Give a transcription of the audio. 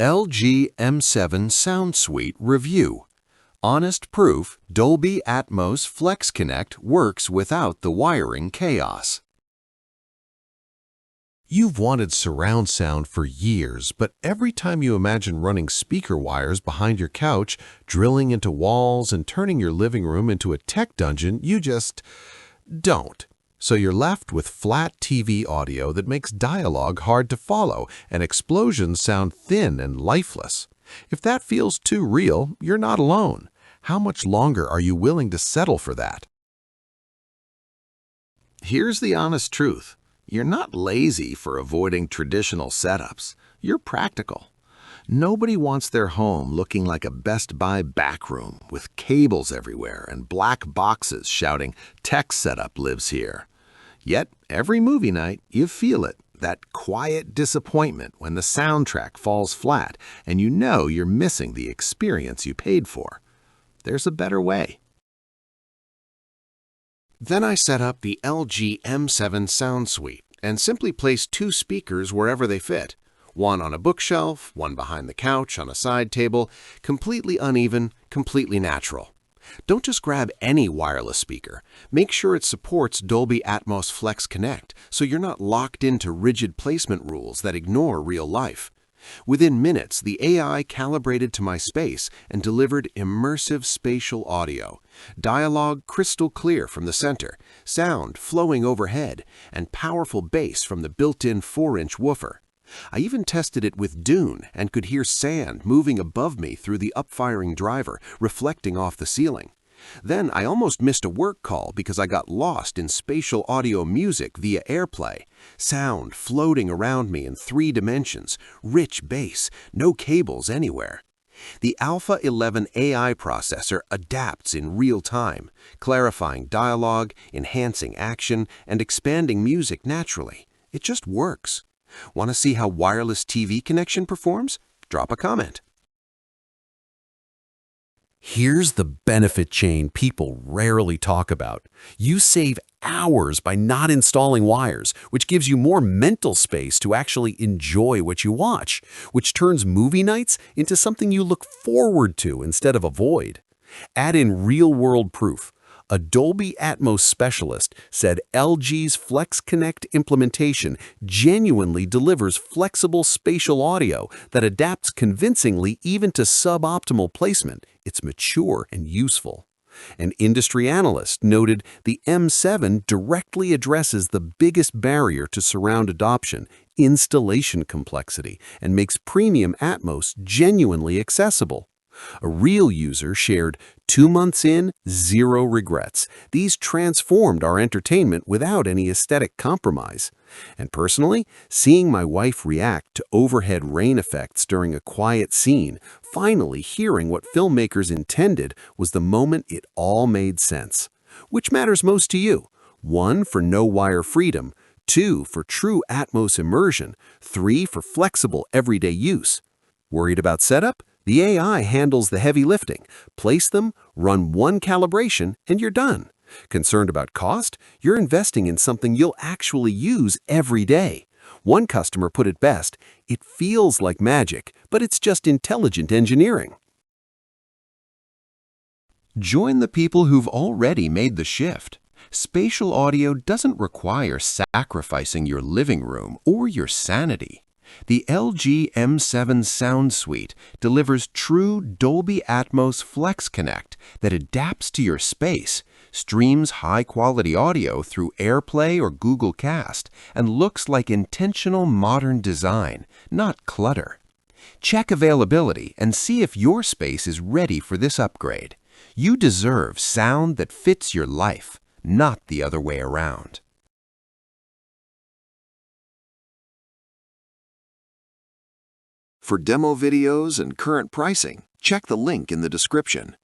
LG M7 Sound Suite Review. Honest proof Dolby Atmos FlexConnect works without the wiring chaos. You've wanted surround sound for years, but every time you imagine running speaker wires behind your couch, drilling into walls, and turning your living room into a tech dungeon, you just don't. So you're left with flat TV audio that makes dialogue hard to follow and explosions sound thin and lifeless. If that feels too real, you're not alone. How much longer are you willing to settle for that? Here's the honest truth. You're not lazy for avoiding traditional setups. You're practical. Nobody wants their home looking like a Best Buy backroom with cables everywhere and black boxes shouting, "Tech setup lives here." Yet, every movie night, you feel it, that quiet disappointment when the soundtrack falls flat and you know you're missing the experience you paid for. There's a better way. Then I set up the LG M7 Sound Suite and simply place two speakers wherever they fit. One on a bookshelf, one behind the couch on a side table, completely uneven, completely natural. Don't just grab any wireless speaker. Make sure it supports Dolby Atmos FlexConnect so you're not locked into rigid placement rules that ignore real life. Within minutes, the AI calibrated to my space and delivered immersive spatial audio, dialogue crystal clear from the center, sound flowing overhead, and powerful bass from the built-in 4-inch woofer. I even tested it with Dune and could hear sand moving above me through the up-firing driver, reflecting off the ceiling. Then I almost missed a work call because I got lost in spatial audio music via AirPlay. Sound floating around me in 3 dimensions, rich bass, no cables anywhere. The Alpha 11 AI processor adapts in real time, clarifying dialogue, enhancing action, and expanding music naturally. It just works. Want to see how wireless TV connection performs? Drop a comment. Here's the benefit chain people rarely talk about. You save hours by not installing wires, which gives you more mental space to actually enjoy what you watch, which turns movie nights into something you look forward to instead of avoid. Add in real-world proof. A Dolby Atmos specialist said LG's FlexConnect implementation genuinely delivers flexible spatial audio that adapts convincingly even to suboptimal placement. It's mature and useful. An industry analyst noted the M7 directly addresses the biggest barrier to surround adoption, installation complexity, and makes premium Atmos genuinely accessible. A real user shared, 2 months in, 0 regrets. These transformed our entertainment without any aesthetic compromise. And personally, seeing my wife react to overhead rain effects during a quiet scene, finally hearing what filmmakers intended, was the moment it all made sense. Which matters most to you? 1, for no-wire freedom. 2, for true Atmos immersion. 3, for flexible everyday use. Worried about setup? The AI handles the heavy lifting. Place them, run 1 calibration, and you're done. Concerned about cost? You're investing in something you'll actually use every day. One customer put it best, "It feels like magic, but it's just intelligent engineering." Join the people who've already made the shift. Spatial audio doesn't require sacrificing your living room or your sanity. The LG M7 Sound Suite delivers true Dolby Atmos FlexConnect that adapts to your space, streams high-quality audio through AirPlay or Google Cast, and looks like intentional modern design, not clutter. Check availability and see if your space is ready for this upgrade. You deserve sound that fits your life, not the other way around. For demo videos and current pricing, check the link in the description.